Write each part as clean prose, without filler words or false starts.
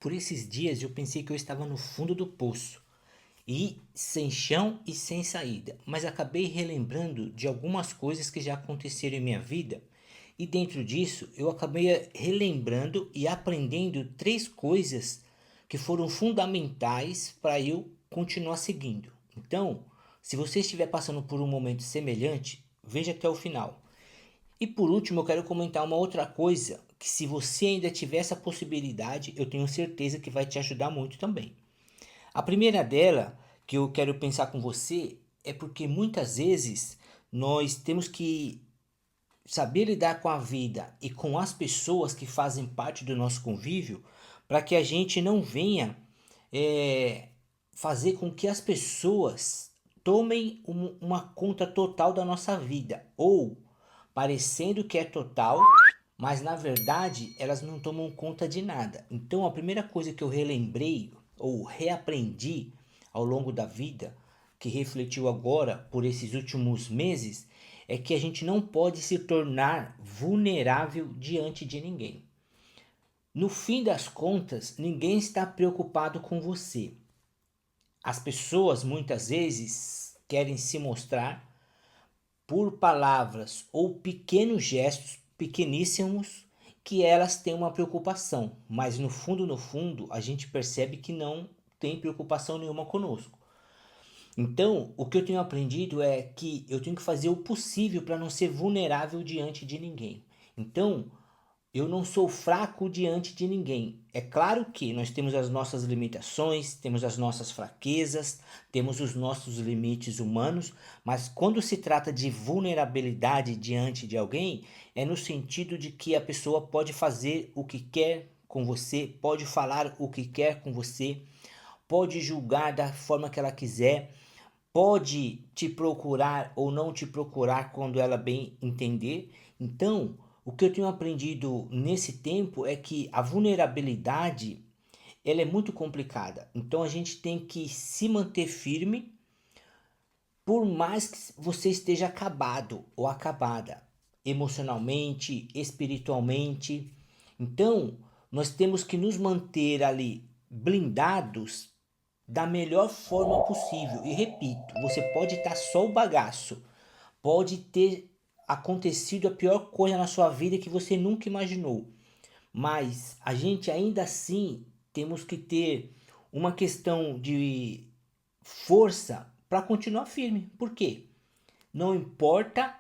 Por esses dias eu pensei que eu estava no fundo do poço e sem chão e sem saída, mas acabei relembrando de algumas coisas que já aconteceram em minha vida e dentro disso eu acabei relembrando e aprendendo três coisas que foram fundamentais para eu continuar seguindo. Então, se você estiver passando por um momento semelhante, veja até o final. E por último, eu quero comentar uma outra coisa que se você ainda tiver essa possibilidade, eu tenho certeza que vai te ajudar muito também. A primeira dela, que eu quero pensar com você, é porque muitas vezes nós temos que saber lidar com a vida e com as pessoas que fazem parte do nosso convívio para que a gente não venha é, fazer com que as pessoas tomem uma conta total da nossa vida ou parecendo que é total, mas na verdade elas não tomam conta de nada. Então a primeira coisa que eu relembrei ou reaprendi ao longo da vida, que refletiu agora por esses últimos meses, é que a gente não pode se tornar vulnerável diante de ninguém. No fim das contas, ninguém está preocupado com você. As pessoas muitas vezes querem se mostrar por palavras ou pequenos gestos, pequeníssimos, que elas têm uma preocupação, mas no fundo, a gente percebe que não tem preocupação nenhuma conosco. Então, o que eu tenho aprendido é que eu tenho que fazer o possível para não ser vulnerável diante de ninguém. Então, eu não sou fraco diante de ninguém. É claro que nós temos as nossas limitações, temos as nossas fraquezas, temos os nossos limites humanos, mas quando se trata de vulnerabilidade diante de alguém, é no sentido de que a pessoa pode fazer o que quer com você, pode falar o que quer com você, pode julgar da forma que ela quiser, pode te procurar ou não te procurar quando ela bem entender. Então, o que eu tenho aprendido nesse tempo é que a vulnerabilidade ela é muito complicada. Então a gente tem que se manter firme, por mais que você esteja acabado ou acabada emocionalmente, espiritualmente. Então, nós temos que nos manter ali blindados da melhor forma possível. E repito, você pode estar só o bagaço, pode ter acontecido a pior coisa na sua vida que você nunca imaginou, mas a gente ainda assim temos que ter uma questão de força para continuar firme. Por quê? Não importa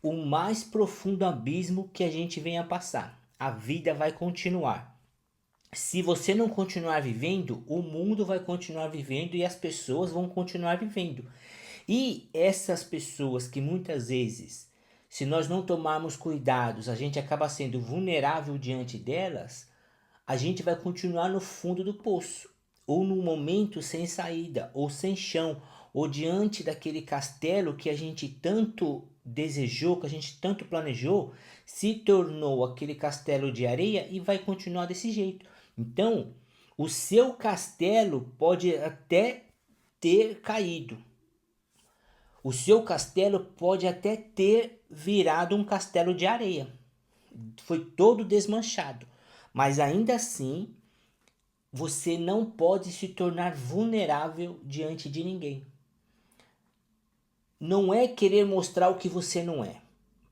o mais profundo abismo que a gente venha passar, a vida vai continuar. Se você não continuar vivendo, o mundo vai continuar vivendo e as pessoas vão continuar vivendo. E essas pessoas que muitas vezes, se nós não tomarmos cuidados, a gente acaba sendo vulnerável diante delas, a gente vai continuar no fundo do poço, ou num momento sem saída, ou sem chão, ou diante daquele castelo que a gente tanto desejou, que a gente tanto planejou, se tornou aquele castelo de areia e vai continuar desse jeito. Então, o seu castelo pode até ter caído. O seu castelo pode até ter virado um castelo de areia. Foi todo desmanchado. Mas ainda assim, você não pode se tornar vulnerável diante de ninguém. Não é querer mostrar o que você não é.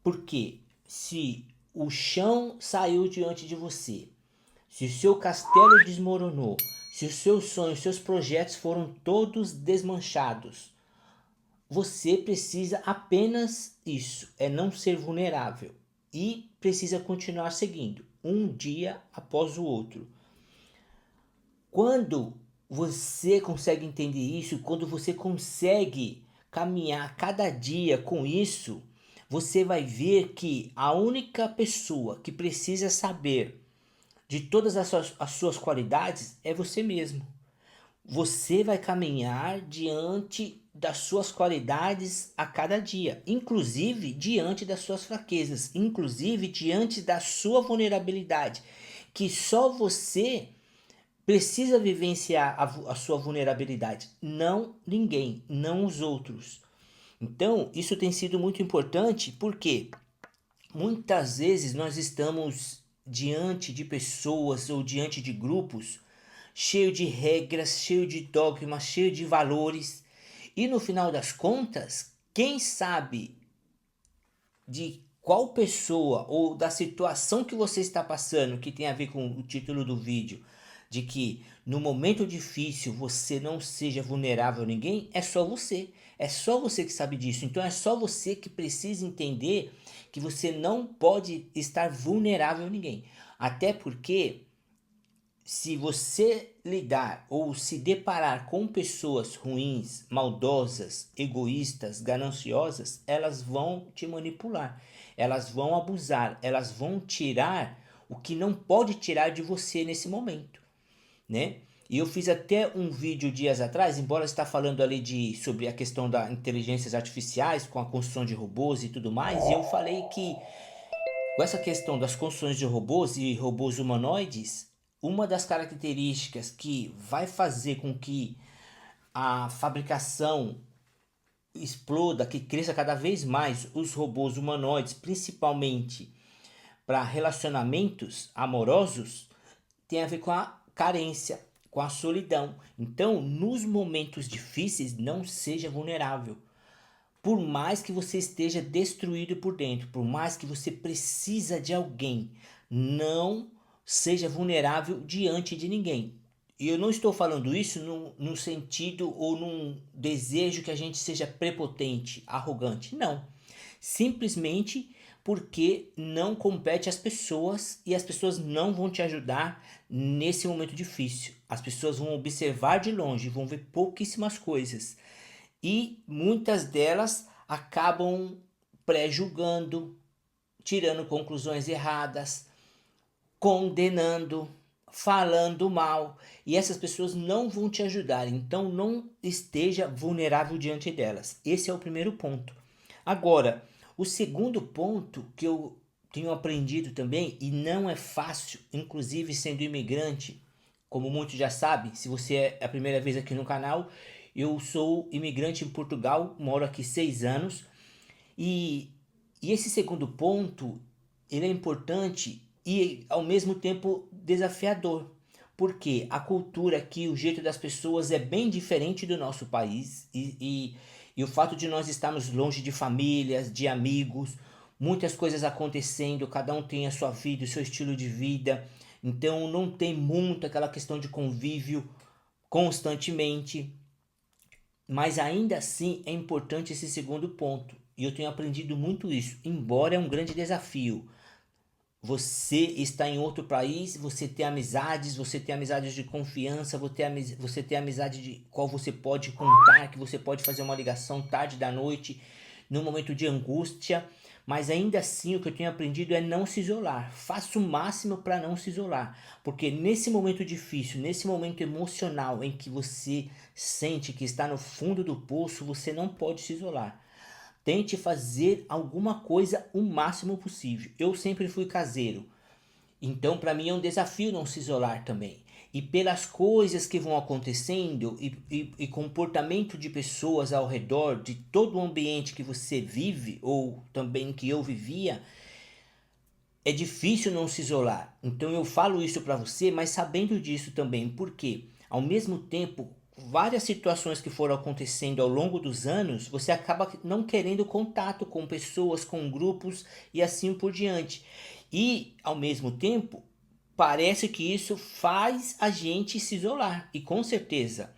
Porque se o chão saiu diante de você, se o seu castelo desmoronou, se os seus sonhos, seus projetos foram todos desmanchados, você precisa apenas isso, é não ser vulnerável e precisa continuar seguindo, um dia após o outro. Quando você consegue entender isso, quando você consegue caminhar cada dia com isso, você vai ver que a única pessoa que precisa saber de todas as suas qualidades é você mesmo. Você vai caminhar diante das suas qualidades a cada dia, inclusive diante das suas fraquezas, inclusive diante da sua vulnerabilidade, que só você precisa vivenciar a sua vulnerabilidade, não ninguém, não os outros. Então, isso tem sido muito importante porque muitas vezes nós estamos diante de pessoas ou diante de grupos cheio de regras, cheio de dogmas, cheio de valores. E no final das contas, quem sabe de qual pessoa ou da situação que você está passando, que tem a ver com o título do vídeo, de que no momento difícil você não seja vulnerável a ninguém, é só você. É só você que sabe disso. Então é só você que precisa entender que você não pode estar vulnerável a ninguém. Até porque se você lidar ou se deparar com pessoas ruins, maldosas, egoístas, gananciosas, elas vão te manipular, elas vão abusar, elas vão tirar o que não pode tirar de você nesse momento, né? E eu fiz até um vídeo dias atrás, embora está falando ali sobre a questão das inteligências artificiais, com a construção de robôs e tudo mais, e eu falei que com essa questão das construções de robôs e robôs humanoides, uma das características que vai fazer com que a fabricação exploda, que cresça cada vez mais os robôs humanoides, principalmente para relacionamentos amorosos, tem a ver com a carência, com a solidão. Então, nos momentos difíceis, não seja vulnerável. Por mais que você esteja destruído por dentro, por mais que você precisa de alguém, não seja vulnerável diante de ninguém. E eu não estou falando isso num sentido ou num desejo que a gente seja prepotente, arrogante. Não. Simplesmente porque não compete às pessoas e as pessoas não vão te ajudar nesse momento difícil. As pessoas vão observar de longe, vão ver pouquíssimas coisas e muitas delas acabam pré-julgando, tirando conclusões erradas, condenando, falando mal, e essas pessoas não vão te ajudar, então não esteja vulnerável diante delas. Esse é o primeiro ponto. Agora, o segundo ponto que eu tenho aprendido também, e não é fácil, inclusive sendo imigrante, como muitos já sabem, se você é a primeira vez aqui no canal, eu sou imigrante em Portugal, moro aqui 6 anos, e, e esse segundo ponto, ele é importante e ao mesmo tempo desafiador, porque a cultura aqui, o jeito das pessoas é bem diferente do nosso país e o fato de nós estarmos longe de famílias, de amigos, muitas coisas acontecendo, cada um tem a sua vida, o seu estilo de vida, então não tem muito aquela questão de convívio constantemente, mas ainda assim é importante esse segundo ponto. E eu tenho aprendido muito isso, embora é um grande desafio. Você está em outro país, você tem amizades de confiança, você tem amizade de qual você pode contar, que você pode fazer uma ligação tarde da noite, num momento de angústia. Mas ainda assim o que eu tenho aprendido é não se isolar. Faça o máximo para não se isolar. Porque nesse momento difícil, nesse momento emocional em que você sente que está no fundo do poço, você não pode se isolar. Tente fazer alguma coisa o máximo possível. Eu sempre fui caseiro, então para mim é um desafio não se isolar também. E pelas coisas que vão acontecendo e comportamento de pessoas ao redor, de todo o ambiente que você vive, ou também que eu vivia, é difícil não se isolar. Então eu falo isso para você, mas sabendo disso também, porque ao mesmo tempo várias situações que foram acontecendo ao longo dos anos, você acaba não querendo contato com pessoas, com grupos e assim por diante. E ao mesmo tempo, parece que isso faz a gente se isolar. E com certeza,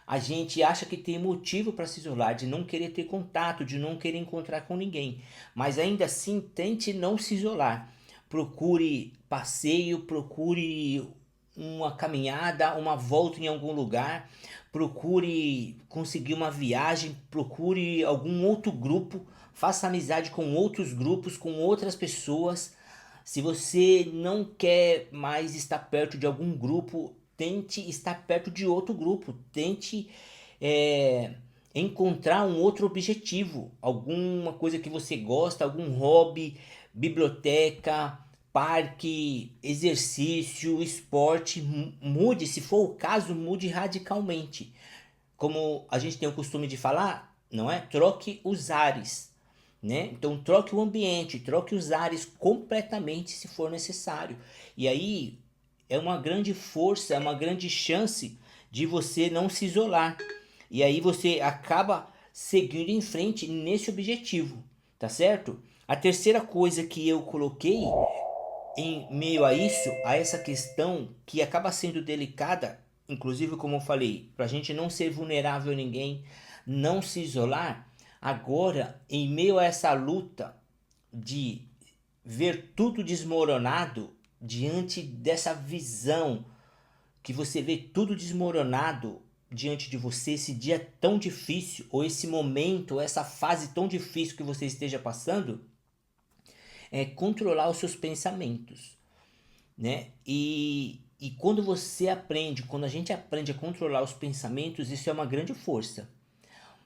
a gente acha que tem motivo para se isolar, de não querer ter contato, de não querer encontrar com ninguém. Mas ainda assim, tente não se isolar. Procure passeio, procure uma caminhada, uma volta em algum lugar, procure conseguir uma viagem, procure algum outro grupo, faça amizade com outros grupos, com outras pessoas. Se você não quer mais estar perto de algum grupo, tente estar perto de outro grupo, tente encontrar um outro objetivo, alguma coisa que você gosta, algum hobby, biblioteca, parque, exercício, esporte, mude, se for o caso, mude radicalmente. Como a gente tem o costume de falar, não é? Troque os ares, né? Então troque o ambiente, troque os ares completamente se for necessário. E aí é uma grande força, é uma grande chance de você não se isolar. E aí você acaba seguindo em frente nesse objetivo, tá certo? A terceira coisa que eu coloquei em meio a isso, a essa questão que acaba sendo delicada, inclusive como eu falei, para a gente não ser vulnerável a ninguém, não se isolar, agora em meio a essa luta de ver tudo desmoronado, diante dessa visão que você vê tudo desmoronado diante de você, esse dia tão difícil, ou esse momento, essa fase tão difícil que você esteja passando, é controlar os seus pensamentos, né? E quando você aprende, quando a gente aprende a controlar os pensamentos, isso é uma grande força.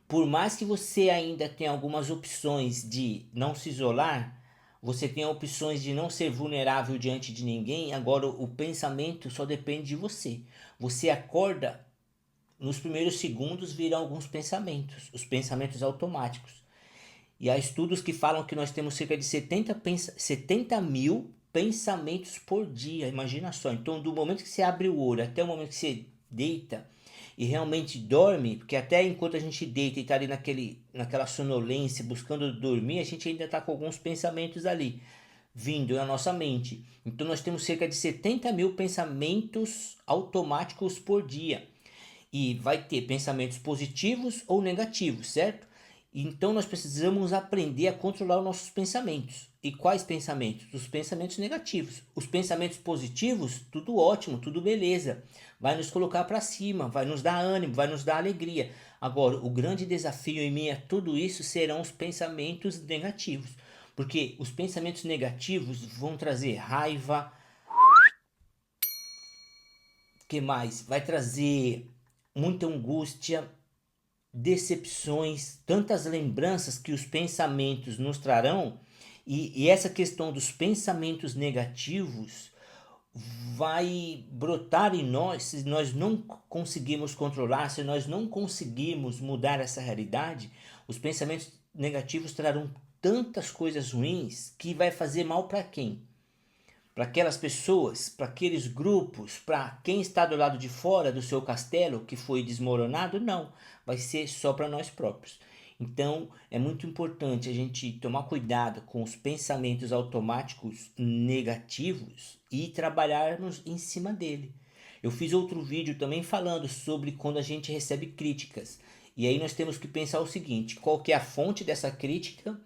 Por mais que você ainda tenha algumas opções de não se isolar, você tem opções de não ser vulnerável diante de ninguém, agora o pensamento só depende de você. Você acorda, nos primeiros segundos virão alguns pensamentos, os pensamentos automáticos. E há estudos que falam que nós temos cerca de 70 mil pensamentos por dia, imagina só. Então, do momento que você abre o olho até o momento que você deita e realmente dorme, porque até enquanto a gente deita e está ali naquela sonolência, buscando dormir, a gente ainda está com alguns pensamentos ali, vindo na nossa mente. Então, nós temos cerca de 70 mil pensamentos automáticos por dia. E vai ter pensamentos positivos ou negativos, certo? Então nós precisamos aprender a controlar os nossos pensamentos. E quais pensamentos? Os pensamentos negativos. Os pensamentos positivos, tudo ótimo, tudo beleza. Vai nos colocar para cima, vai nos dar ânimo, vai nos dar alegria. Agora, o grande desafio em meio a tudo isso serão os pensamentos negativos. Porque os pensamentos negativos vão trazer raiva. O que mais? Vai trazer muita angústia, decepções, tantas lembranças que os pensamentos nos trarão, e essa questão dos pensamentos negativos vai brotar em nós se nós não conseguirmos controlar, se nós não conseguirmos mudar essa realidade. Os pensamentos negativos trarão tantas coisas ruins que vai fazer mal para quem? Para aquelas pessoas, para aqueles grupos, para quem está do lado de fora do seu castelo que foi desmoronado? Não, vai ser só para nós próprios. Então é muito importante a gente tomar cuidado com os pensamentos automáticos negativos e trabalharmos em cima dele. Eu fiz outro vídeo também falando sobre quando a gente recebe críticas. E aí nós temos que pensar o seguinte: qual que é a fonte dessa crítica?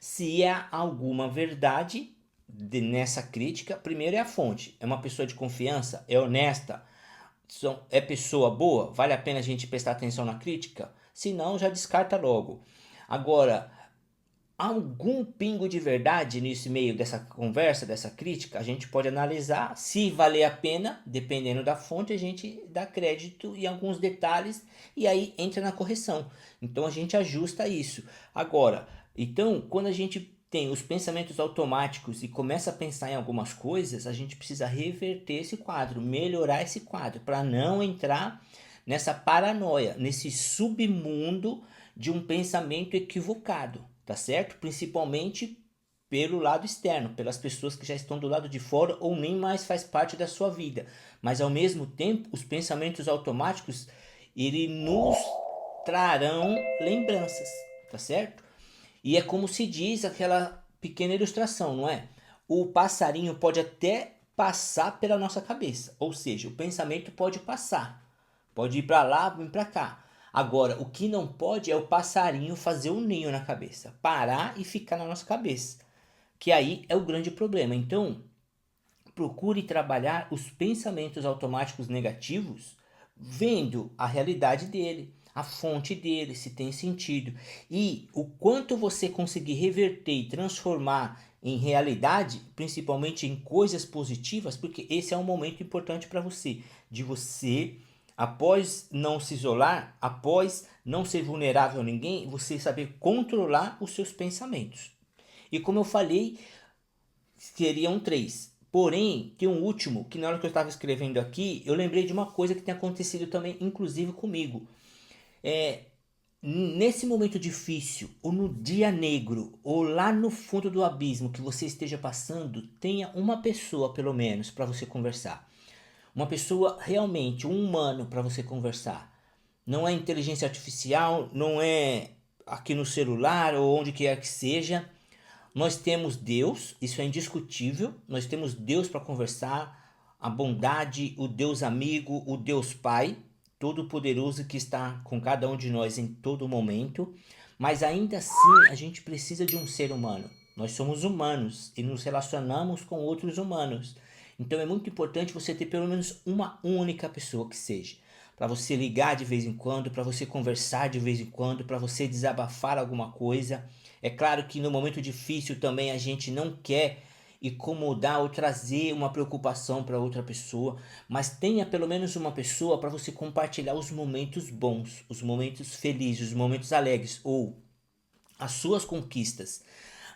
Se há alguma verdade nessa crítica. Primeiro é a fonte, é uma pessoa de confiança, é honesta, é pessoa boa, vale a pena a gente prestar atenção na crítica? Se não, já descarta logo. Agora, algum pingo de verdade nesse meio dessa conversa, dessa crítica, a gente pode analisar. Se valer a pena, dependendo da fonte, a gente dá crédito em alguns detalhes e aí entra na correção. Então a gente ajusta isso. Agora, então, quando a gente tem os pensamentos automáticos e começa a pensar em algumas coisas, a gente precisa reverter esse quadro, melhorar esse quadro, para não entrar nessa paranoia, nesse submundo de um pensamento equivocado, tá certo? Principalmente pelo lado externo, pelas pessoas que já estão do lado de fora ou nem mais faz parte da sua vida. Mas ao mesmo tempo, os pensamentos automáticos, ele nos trarão lembranças, tá certo? E é como se diz aquela pequena ilustração, não é? O passarinho pode até passar pela nossa cabeça, ou seja, o pensamento pode passar, pode ir para lá, vir para cá. Agora, o que não pode é o passarinho fazer um ninho na cabeça, parar e ficar na nossa cabeça, que aí é o grande problema. Então, procure trabalhar os pensamentos automáticos negativos, vendo a realidade dele, a fonte dele, se tem sentido. E o quanto você conseguir reverter e transformar em realidade, principalmente em coisas positivas, porque esse é um momento importante para você, de você, após não se isolar, após não ser vulnerável a ninguém, você saber controlar os seus pensamentos. E como eu falei, seriam três. Porém, tem um último que na hora que eu estava escrevendo aqui, eu lembrei de uma coisa que tem acontecido também, inclusive comigo. Nesse momento difícil, ou no dia negro, ou lá no fundo do abismo que você esteja passando, tenha uma pessoa pelo menos para você conversar. uma pessoa realmente, um humano para você conversar. Não é inteligência artificial, não é aqui no celular ou onde quer que seja. Nós temos Deus, isso é indiscutível. Nós temos Deus para conversar, a bondade, o Deus amigo, o Deus Pai, todo-poderoso que está com cada um de nós em todo momento. Mas ainda assim, a gente precisa de um ser humano. Nós somos humanos e nos relacionamos com outros humanos. Então é muito importante você ter pelo menos uma única pessoa que seja. Para você ligar de vez em quando, para você conversar de vez em quando, para você desabafar alguma coisa. É claro que no momento difícil também a gente não quer incomodar ou trazer uma preocupação para outra pessoa, mas tenha pelo menos uma pessoa para você compartilhar os momentos bons, os momentos felizes, os momentos alegres ou as suas conquistas,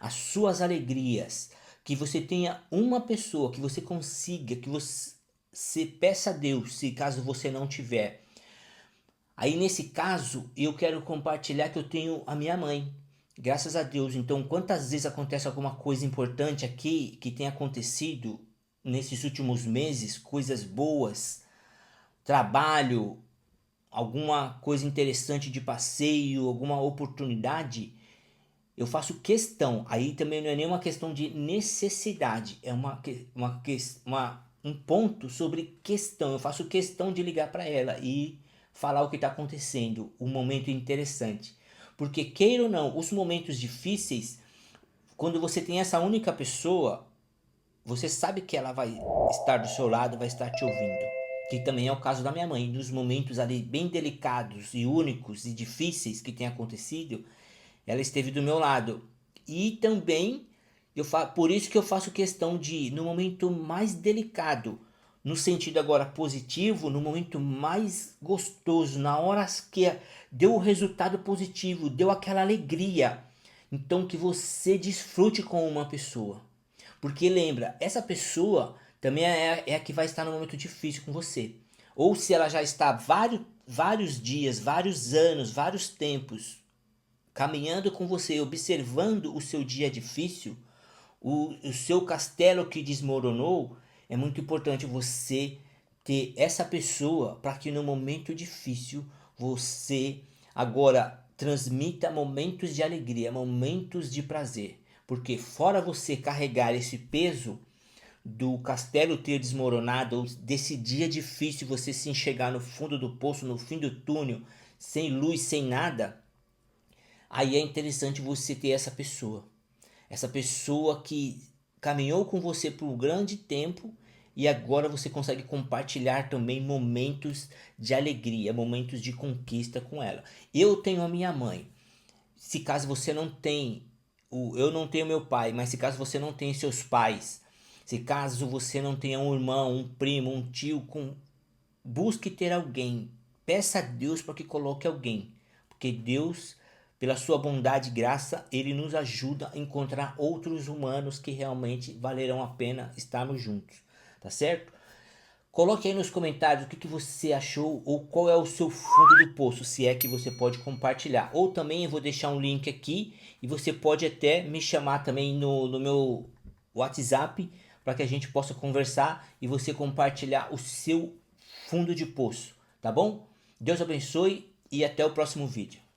as suas alegrias, que você tenha uma pessoa que você consiga, que você peça a Deus, se caso você não tiver. Aí nesse caso, eu quero compartilhar que eu tenho a minha mãe. Graças a Deus. Então, quantas vezes acontece alguma coisa importante aqui que tem acontecido nesses últimos meses, coisas boas, trabalho, alguma coisa interessante de passeio, alguma oportunidade, eu faço questão. Aí também não é nenhuma questão de necessidade, é um ponto sobre questão. Eu faço questão de ligar para ela e falar o que está acontecendo, um momento interessante. Porque, queira ou não, os momentos difíceis, quando você tem essa única pessoa, você sabe que ela vai estar do seu lado, vai estar te ouvindo. Que também é o caso da minha mãe. Nos momentos ali bem delicados e únicos e difíceis que tem acontecido, ela esteve do meu lado. E também, por isso que eu faço questão de, no momento mais delicado, no sentido agora positivo, no momento mais gostoso, na hora que deu o resultado positivo, deu aquela alegria, então que você desfrute com uma pessoa. Porque lembra, essa pessoa também é a que vai estar no momento difícil com você. Ou se ela já está vários dias, vários anos, vários tempos caminhando com você, observando o seu dia difícil, o seu castelo que desmoronou, é muito importante você ter essa pessoa para que no momento difícil você agora transmita momentos de alegria, momentos de prazer. Porque fora você carregar esse peso do castelo ter desmoronado, ou desse dia difícil você se enxergar no fundo do poço, no fim do túnel, sem luz, sem nada, aí é interessante você ter essa pessoa. Essa pessoa que caminhou com você por um grande tempo e agora você consegue compartilhar também momentos de alegria, momentos de conquista com ela. Eu tenho a minha mãe. Se caso você não tem, eu não tenho meu pai, mas se caso você não tem seus pais, se caso você não tenha um irmão, um primo, um tio, busque ter alguém. Peça a Deus para que coloque alguém, porque Deus, pela sua bondade e graça, ele nos ajuda a encontrar outros humanos que realmente valerão a pena estarmos juntos, tá certo? Coloque aí nos comentários o que você achou ou qual é o seu fundo do poço, se é que você pode compartilhar. Ou também eu vou deixar um link aqui e você pode até me chamar também no meu WhatsApp para que a gente possa conversar e você compartilhar o seu fundo de poço, tá bom? Deus abençoe e até o próximo vídeo.